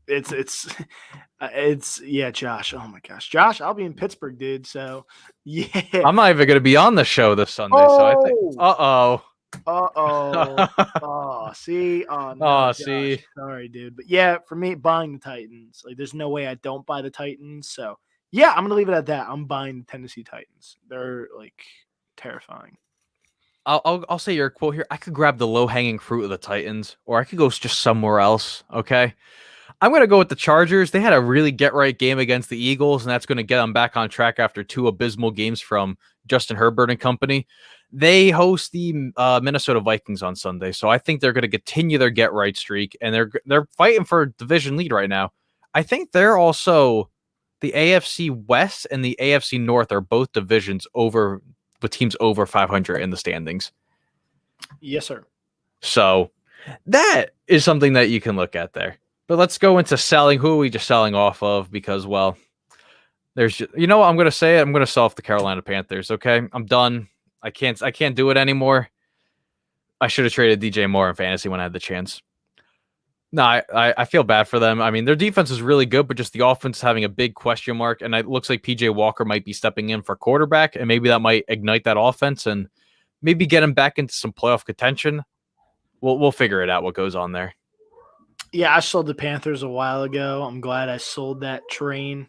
It's yeah, Josh. Oh my gosh, Josh, I'll be in Pittsburgh, dude. So yeah. I'm not even going to be on the show this Sunday, so I think. Oh, Uh-oh. oh, see, oh no, Oh, Josh, see. sorry, dude. But yeah, for me, buying the Titans. Like, there's no way I don't buy the Titans. So yeah, I'm gonna leave it at that. I'm buying the Tennessee Titans. They're like terrifying. I'll say your quote here. I could grab the low-hanging fruit of the Titans, or I could go just somewhere else, okay? I'm going to go with the Chargers. They had a really get-right game against the Eagles, and that's going to get them back on track after 2 abysmal games from Justin Herbert and company. They host the Minnesota Vikings on Sunday, so I think they're going to continue their get-right streak, and they're fighting for a division lead right now. I think they're also the AFC West and the AFC North are both divisions over with teams over 500 in the standings. Yes, sir. So that is something that you can look at there. But let's go into selling. Who are we just selling off of? Because, well, there's just, you know what I'm going to say? I'm going to sell off the Carolina Panthers. Okay, I'm done. I can't do it anymore. I should have traded DJ Moore in fantasy when I had the chance. No, I feel bad for them. I mean, their defense is really good, but just the offense is having a big question mark. And it looks like PJ Walker might be stepping in for quarterback, and maybe that might ignite that offense and maybe get him back into some playoff contention. We'll figure it out what goes on there. Yeah, I sold the Panthers a while ago. I'm glad I sold that train.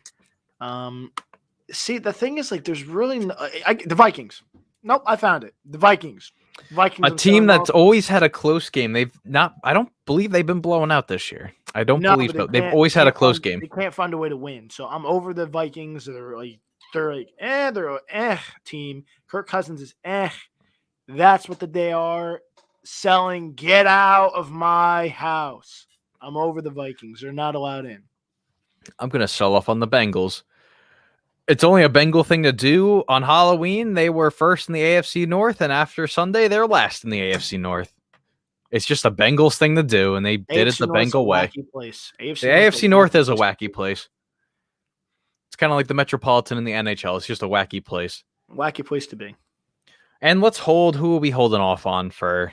See, the thing is, like, there's really the Vikings. Nope, I found it. The Vikings. A team that's always had a close game. They've not. I don't believe they've been blown out this year. I don't believe so. They've always had a close game. They can't find a way to win. So I'm over the Vikings. They're an team. Kirk Cousins is That's what they are. Selling. Get out of my house. I'm over the Vikings. They're not allowed in. I'm gonna sell off on the Bengals. It's only a Bengal thing to do. On Halloween, they were first in the AFC North, and after Sunday, they're last in the AFC North. It's just a Bengals thing to do, and they did it the Bengal way. The AFC North is a wacky place. It's kind of like the Metropolitan in the NHL. It's just a wacky place. Wacky place to be. And let's hold. Who are we holding off on for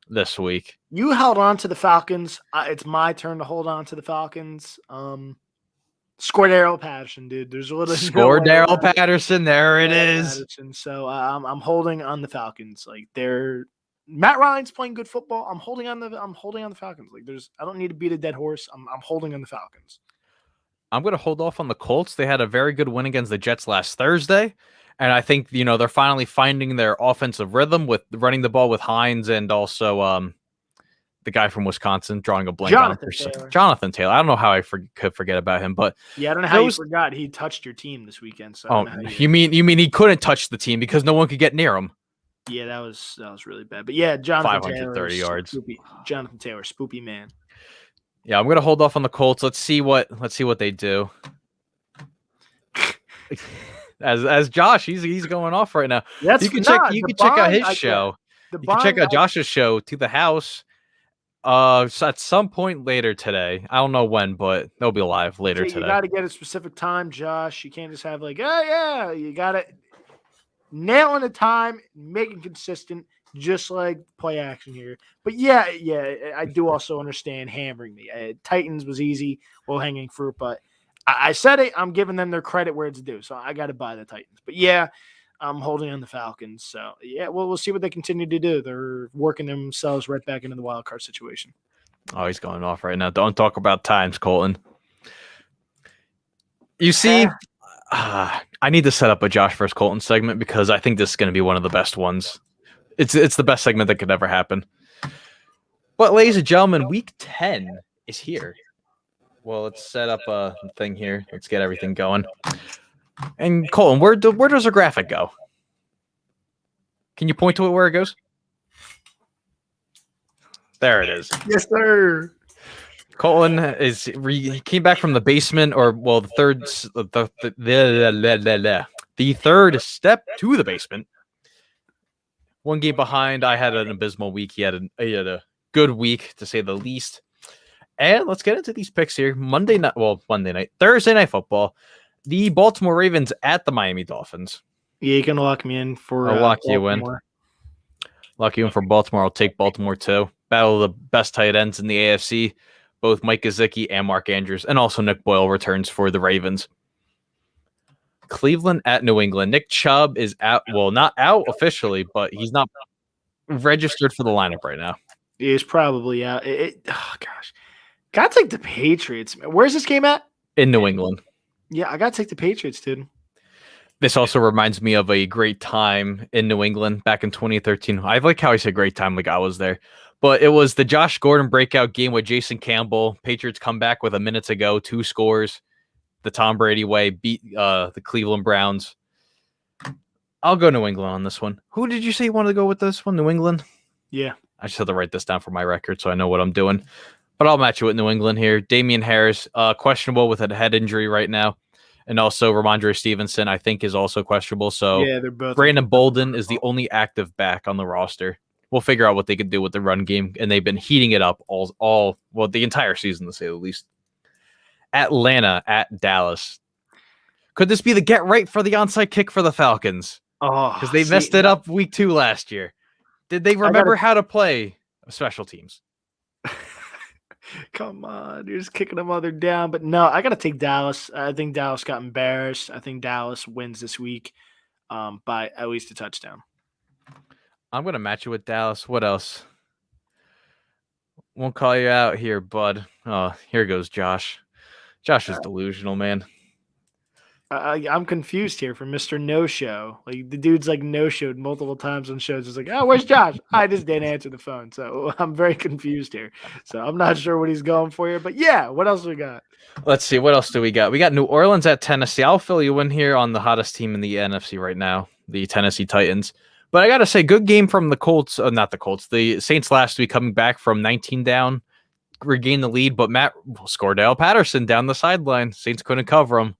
this week? You held on to the Falcons. It's my turn to hold on to the Falcons. Scordero Patterson, dude. There's a little Scordero Patterson. There it is. Patterson. So I'm holding on the Falcons. Like, Matt Ryan's playing good football. I'm holding on the Falcons. Like, I don't need to beat a dead horse. I'm holding on the Falcons. I'm going to hold off on the Colts. They had a very good win against the Jets last Thursday. And I think, they're finally finding their offensive rhythm with running the ball with Hines and also the guy from Wisconsin, drawing a blank on Jonathan Taylor. I don't know how I could forget about him, but yeah, I don't know how you forgot he touched your team this weekend. So you mean he couldn't touch the team because no one could get near him? Yeah, that was really bad. But yeah, Jonathan 530 Taylor, yards. Jonathan Taylor, spoopy man. Yeah, I'm gonna hold off on the Colts. Let's see what they do. As Josh, he's going off right now. You can check out his show. You can check out Josh's show, To the House. At some point later today. I don't know when, but they'll be live later today. You got to get a specific time, Josh. You can't just have like, yeah. You got to nail in the time, make it consistent, just like play action here. But yeah, I do also understand hammering me. Titans was easy, low-hanging fruit, but I said it. I'm giving them their credit where it's due, so I got to buy the Titans. But yeah, I'm holding on the Falcons. So yeah, we'll see what they continue to do. They're working themselves right back into the wild card situation. Oh, he's going off right now. Don't talk about times, Colton. You see, I need to set up a Josh versus Colton segment because I think this is going to be one of the best ones. It's the best segment that could ever happen. But ladies and gentlemen, week 10 is here. Well, let's set up a thing here. Let's get everything going. And Colton, where does our graphic go? Can you point to it where it goes? There it is. Yes, sir. Colton he came back from the basement, the third step to the basement. One game behind. I had an abysmal week. He had a good week, to say the least. And let's get into these picks here. Thursday night football. The Baltimore Ravens at the Miami Dolphins. Yeah, you can lock me in for. I'll lock you in. Lucky one for Baltimore. I'll take Baltimore too. Battle of the best tight ends in the AFC. Both Mike Gesicki and Mark Andrews, and also Nick Boyle returns for the Ravens. Cleveland at New England. Nick Chubb is out. Well, not out officially, but he's not registered for the lineup right now. He's probably out. Oh, gosh. Got to take the Patriots. Where's this game at? In New England. Yeah, I got to take the Patriots, dude. This also reminds me of a great time in New England back in 2013. I like how I said great time like I was there. But it was the Josh Gordon breakout game with Jason Campbell. Patriots come back with a minute to go, 2 scores. The Tom Brady way, beat the Cleveland Browns. I'll go New England on this one. Who did you say you wanted to go with this one? New England? Yeah. I just have to write this down for my record so I know what I'm doing. But I'll match it with New England here. Damian Harris, questionable with a head injury right now. And also Ramondre Stevenson, I think, is also questionable. So yeah, they're both. Brandon Bolden is the only active back on the roster. We'll figure out what they could do with the run game. And they've been heating it up the entire season, to say the least. Atlanta at Dallas. Could this be the get right for the onside kick for the Falcons? Oh, Because they messed it up week 2 last year. Did they remember how to play special teams? Come on, you're just kicking them other down. But no, I got to take Dallas. I think Dallas got embarrassed. I think Dallas wins this week by at least a touchdown. I'm going to match it with Dallas. What else? Won't call you out here, bud. Oh, here goes Josh. Josh is delusional, man. I'm confused here for Mr. No-Show. Like, the dude's like no-showed multiple times on shows. It's like, oh, where's Josh? I just didn't answer the phone. So I'm very confused here. So I'm not sure what he's going for here. But yeah, what else we got? Let's see. What else do we got? We got New Orleans at Tennessee. I'll fill you in here on the hottest team in the NFC right now, the Tennessee Titans. But I got to say, good game from the Colts. Not the Colts. The Saints last week coming back from 19 down, regained the lead. But Matt Scordell Patterson down the sideline. Saints couldn't cover him.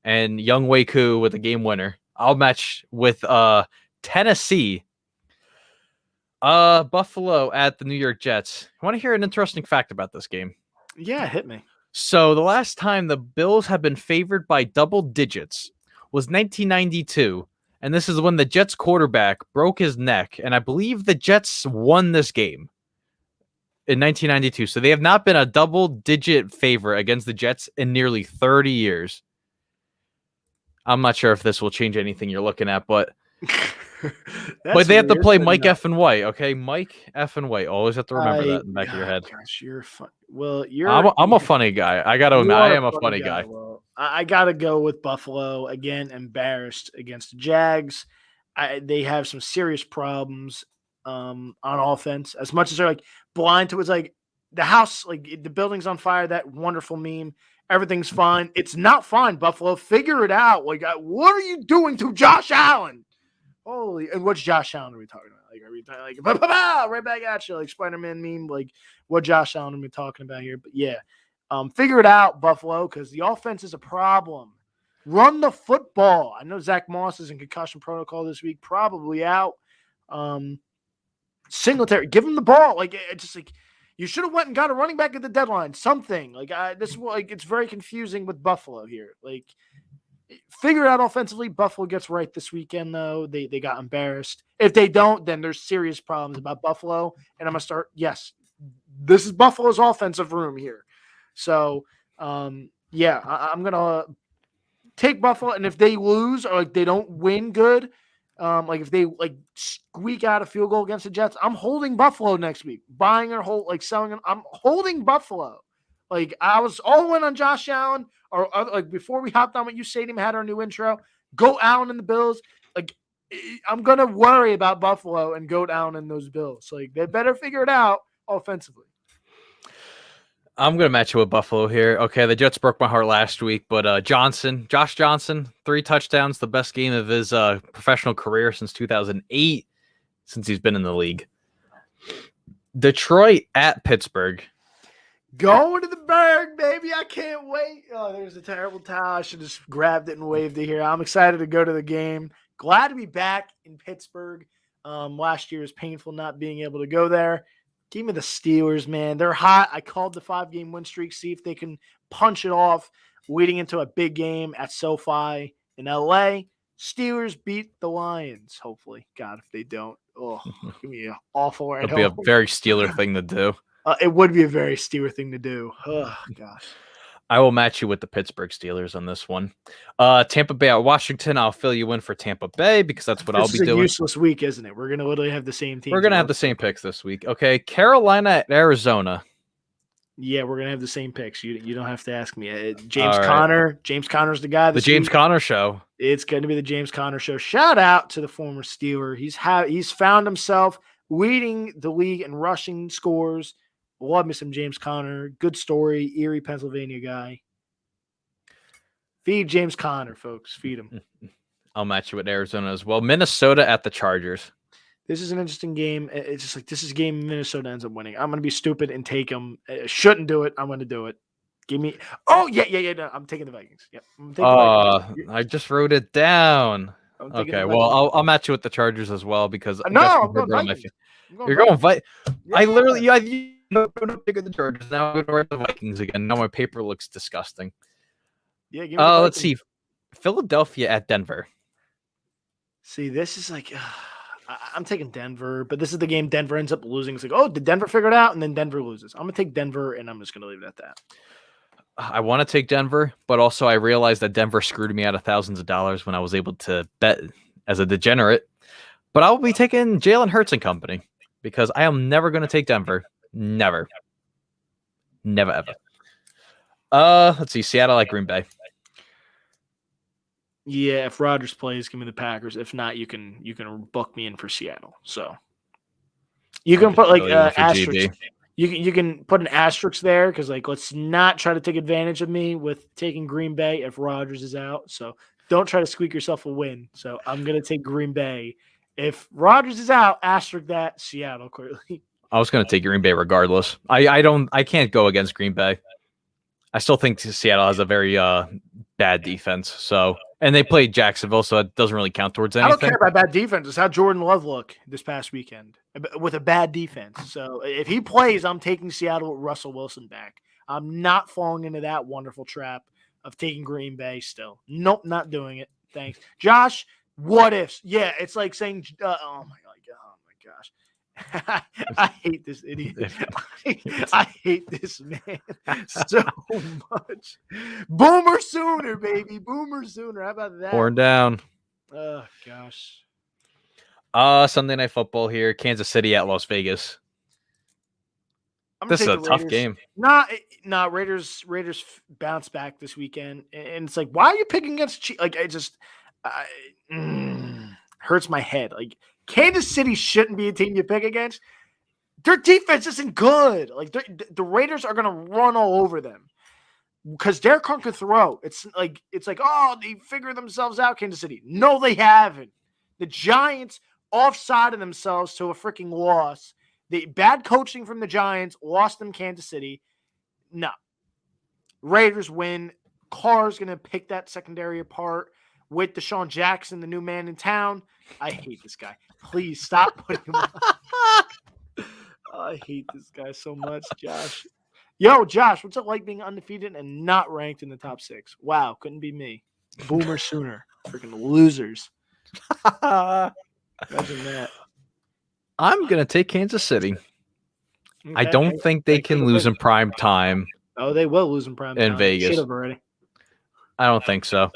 And Young Waku with a game winner. I'll match with Tennessee. Buffalo at the New York Jets. I want to hear an interesting fact about this game. Yeah, hit me. So the last time the Bills have been favored by double digits was 1992. And this is when the Jets quarterback broke his neck. And I believe the Jets won this game in 1992. So they have not been a double-digit favorite against the Jets in nearly 30 years. I'm not sure if this will change anything you're looking at, but they have to play Mike F. and White, okay? Mike F. and White. Always have to remember that in the back of your head. Gosh, you're fun. Well, I'm a funny guy. I gotta admit, I am a funny guy. Well, I gotta go with Buffalo again. Embarrassed against the Jags. They have some serious problems on offense. As much as they're like blind to it's like the house, like the building's on fire. That wonderful meme. Everything's fine. It's not fine, Buffalo. Figure it out. Like, what are you doing to Josh Allen? Holy, and which Josh Allen are we talking about? Like, are we talking like right back at you, like Spider-Man meme? Like, what Josh Allen are we talking about here? But yeah, figure it out, Buffalo, because the offense is a problem. Run the football. I know Zach Moss is in concussion protocol this week, probably out. Singletary, give him the ball. Like, it's just like. You should have went and got a running back at the deadline. Something like it's very confusing with Buffalo here. Like, figure it out offensively. Buffalo gets right this weekend though. They got embarrassed. If they don't, then there's serious problems about Buffalo. And I'm gonna start. Yes, this is Buffalo's offensive room here. So, yeah, I'm gonna take Buffalo. And if they lose or like they don't win good. Like if they like squeak out a field goal against the Jets, I'm holding Buffalo next week. Buying or selling them. I'm holding Buffalo. Like I was all in on Josh Allen or like before we hopped on what you Stadium had our new intro. Go Allen and the Bills. Like I'm gonna worry about Buffalo and go down in those Bills. Like they better figure it out offensively. I'm going to match it with Buffalo here. Okay, the Jets broke my heart last week, but Josh Johnson, 3 touchdowns, the best game of his professional career since 2008, since he's been in the league. Detroit at Pittsburgh. Going to the Berg, baby. I can't wait. Oh, there's a terrible towel. I should have just grabbed it and waved it here. I'm excited to go to the game. Glad to be back in Pittsburgh. Last year was painful not being able to go there. Give me the Steelers, man. They're hot. I called the 5-game win streak. See if they can punch it off leading into a big game at SoFi in LA. Steelers beat the Lions. Hopefully, God, if they don't, give me an awful ride It'd be a home. very Steeler thing to do. It would be a very Steeler thing to do. Oh gosh. I will match you with the Pittsburgh Steelers on this one. Tampa Bay at Washington. I'll fill you in for Tampa Bay because that's what I'll be This is a doing. useless week, isn't it? We're gonna literally have the same team. We're gonna have the same picks this week. Okay, Carolina at Arizona. Yeah, we're gonna have the same picks. You don't have to ask me. James All right. Conner. James Conner's the guy. The James Conner show. It's going to be the James Conner show. Shout out to the former Steeler. He's found himself leading the league in rushing scores. Love me some James Conner. Good story. Erie, Pennsylvania guy. Feed James Conner, folks. Feed him. I'll match you with Arizona as well. Minnesota at the Chargers. This is an interesting game. It's just like this is a game Minnesota ends up winning. I'm going to be stupid and take them. Shouldn't do it. I'm going to do it. Give me. Oh, yeah. No, I'm taking the Vikings. Yep. I just wrote it down. Okay, well, I'll match you with the Chargers as well because I'm going Vikings. You're going Vikings. Yeah. I literally, I'm going to pick the Chargers. Now I'm going to write the Vikings again. Now my paper looks disgusting. Yeah. Give me let's see. Philadelphia at Denver. See, this is like. I'm taking Denver, but this is the game Denver ends up losing. It's like, oh, did Denver figure it out? And then Denver loses. I'm going to take Denver, and I'm just going to leave it at that. I want to take Denver, but also I realized that Denver screwed me out of thousands of dollars when I was able to bet as a degenerate. But I'll be taking Jalen Hurts and company because I am never going to take Denver. Never, ever. Let's see. Seattle at Green Bay. Yeah, if Rodgers plays, give me the Packers. If not, you can book me in for Seattle. So you can put like asterisk. You can put an asterisk there because like let's not try to take advantage of me with taking Green Bay if Rodgers is out. So don't try to squeak yourself a win. So I'm gonna take Green Bay. If Rodgers is out, asterisk that Seattle clearly. I was gonna take Green Bay regardless. I can't go against Green Bay. I still think Seattle has a very bad defense. So. And they played Jacksonville, so it doesn't really count towards anything. I don't care about bad defense. It's how Jordan Love looked this past weekend with a bad defense. So if he plays, I'm taking Seattle with Russell Wilson back. I'm not falling into that wonderful trap of taking Green Bay still. Nope, not doing it. Thanks. Josh, what ifs? Yeah, it's like saying, oh my gosh. I hate this idiot. I hate this man so much. Boomer Sooner, baby. Boomer Sooner. How about that? Born down. Oh, gosh. Sunday Night Football here. Kansas City at Las Vegas. This is a tough game. Nah, Raiders bounce back this weekend. And it's like, why are you picking against Chiefs? Like, it just hurts my head. Like, Kansas City shouldn't be a team you pick against. Their defense isn't good. Like the Raiders are gonna run all over them because Derek Carr can throw. It's like oh, they figured themselves out. Kansas City, no, they haven't. The Giants offsided themselves to a freaking loss. The bad coaching from the Giants lost them Kansas City. No, Raiders win. Carr's gonna pick that secondary apart. With Deshaun Jackson, the new man in town. I hate this guy. Please stop putting him on. I hate this guy so much, Josh. Yo, Josh, what's it like being undefeated and not ranked in the top 6? Wow, couldn't be me. Boomer Sooner. Freaking losers. Imagine that. I'm going to take Kansas City. Okay. I don't think they can lose in prime time. Oh, they will lose in prime time. In Vegas. Should have already. I don't think so.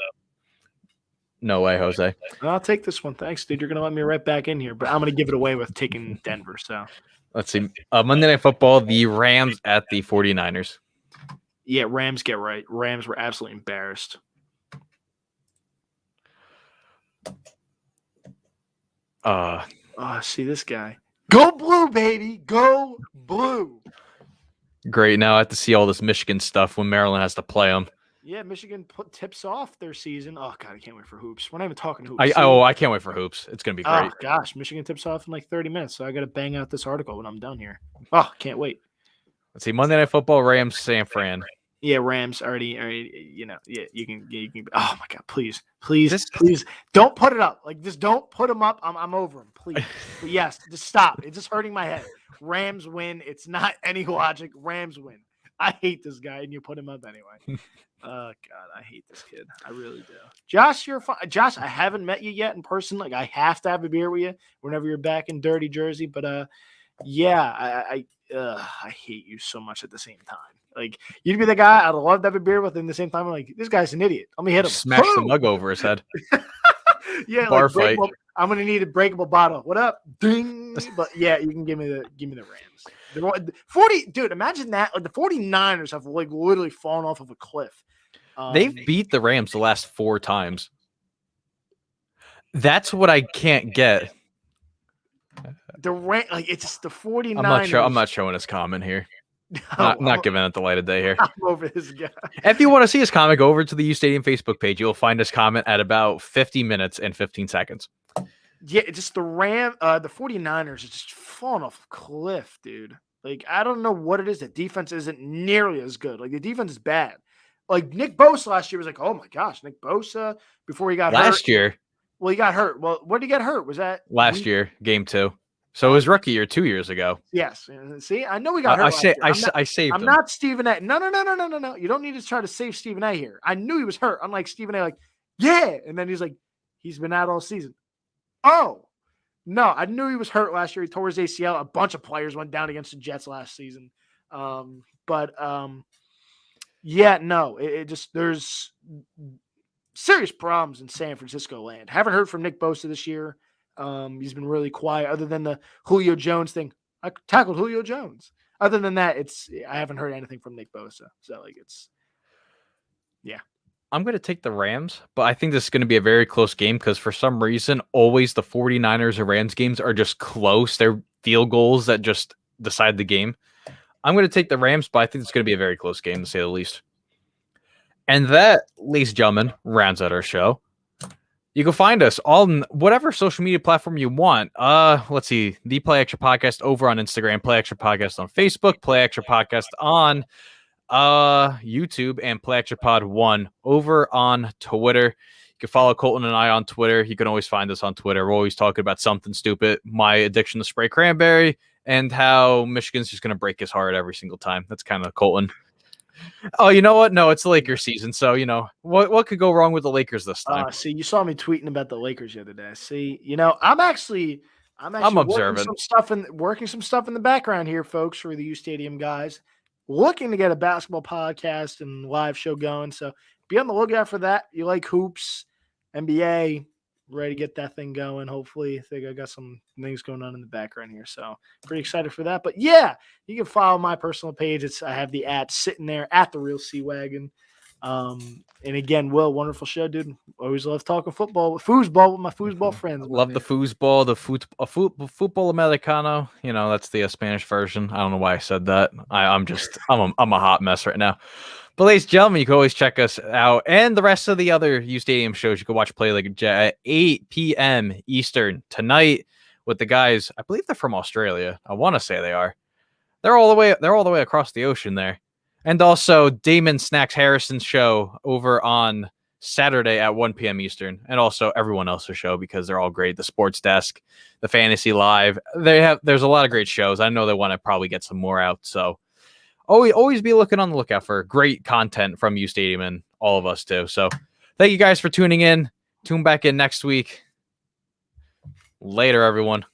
No way, Jose. I'll take this one. Thanks, dude. You're going to let me right back in here, but I'm going to give it away with taking Denver. So let's see. Monday Night Football, the Rams at the 49ers. Yeah, Rams get right. Rams were absolutely embarrassed. See this guy. Go blue, baby. Go blue. Great. Now I have to see all this Michigan stuff when Maryland has to play them. Yeah, Michigan tips off their season. Oh, God, I can't wait for hoops. We're not even talking hoops. I can't wait for hoops. It's going to be great. Oh, gosh, Michigan tips off in like 30 minutes, so I got to bang out this article when I'm done here. Oh, can't wait. Let's see, Monday Night Football, Rams, San Fran. Yeah, Rams already, you can. Oh, my God, please, don't put it up. Like, just don't put them up. I'm over them, please. But yes, just stop. It's just hurting my head. Rams win. It's not any logic. Rams win. I hate this guy, and you put him up anyway. God, I hate this kid. I really do. Josh, you're fine. Josh, I haven't met you yet in person. Like, I have to have a beer with you whenever you're back in Dirty Jersey. But yeah, I hate you so much at the same time. Like, you'd be the guy I'd love to have a beer with, and at the same time, I'm like, this guy's an idiot. Let me hit him. Smash the Boom! mug over his head. Yeah, Bar like fight. I'm gonna need a breakable bottle. What up? Ding. But yeah, you can give me the Rams. The 40, dude. Imagine that. Like the 49ers have like literally fallen off of a cliff. They've beat the Rams the last 4 times. That's what I can't get. Like it's just the 49ers. I'm not showing his comment here. Not giving it the light of day here. I'm over this guy. If you want to see his comment, go over to the U Stadium Facebook page. You'll find his comment at about 50 minutes and 15 seconds. Yeah, it's just the 49ers are just falling off a cliff, dude. Like, I don't know what it is. The defense isn't nearly as good. Like, the defense is bad. Like, Nick Bosa last year was like, oh my gosh, Nick Bosa before he got hurt. Last year. Well, he got hurt. Well, when did he get hurt? Was that last year, game 2? So it was rookie year 2 years ago. Yes. See, I know we got hurt. I saved him. I'm not Stephen A. No. You don't need to try to save Stephen A here. I knew he was hurt. Unlike Stephen A, like, yeah. And then he's like, he's been out all season. Oh, no. I knew he was hurt last year. He tore his ACL. A bunch of players went down against the Jets last season. Yeah, no. It just, there's serious problems in San Francisco land. Haven't heard from Nick Bosa this year. He's been really quiet other than the Julio Jones thing. I tackled Julio Jones. Other than that, I haven't heard anything from Nick Bosa. So like yeah. I'm going to take the Rams, but I think this is going to be a very close game because for some reason, always the 49ers and Rams games are just close. They're field goals that just decide the game. I'm going to take the Rams, but I think it's going to be a very close game to say the least. And that, ladies and gentlemen, rounds out our show. You can find us on whatever social media platform you want. Let's see. The Play Extra Podcast over on Instagram, Play Extra Podcast on Facebook, Play Extra Podcast on YouTube, and Play Extra Pod 1 over on Twitter. You can follow Colton and I on Twitter. You can always find us on Twitter. We're always talking about something stupid. My addiction to spray cranberry and how Michigan's just going to break his heart every single time. That's kind of Colton. Oh, you know what? No, it's the Lakers season. So, you know, what could go wrong with the Lakers this time? See, you saw me tweeting about the Lakers the other day. See, you know, I'm observant. Working some stuff in the background here, folks, for the U Stadium guys. Looking to get a basketball podcast and live show going. So be on the lookout for that. You like hoops, NBA, ready to get that thing going. Hopefully, I think I got some things going on in the background here. So pretty excited for that. But yeah, you can follow my personal page. I have the ad sitting there at the Real Sea Wagon. And again, Will, wonderful show, dude. Always love talking football with my foosball friends. Love the foosball, football americano. You know, that's the Spanish version. I don't know why I said that. I'm a hot mess right now. But ladies and gentlemen, you can always check us out and the rest of the other U Stadium shows. You can watch Play Like a Jet at 8 p.m. Eastern tonight with the guys. I believe they're from Australia. I want to say they are. They're all the way across the ocean there. And also Damon Snacks Harrison's show over on Saturday at 1 p.m. Eastern, and also everyone else's show because they're all great. The Sports Desk, the Fantasy Live. There's a lot of great shows. I know they want to probably get some more out. So always be looking on the lookout for great content from U Stadium and all of us too. So thank you guys for tuning in. Tune back in next week. Later, everyone.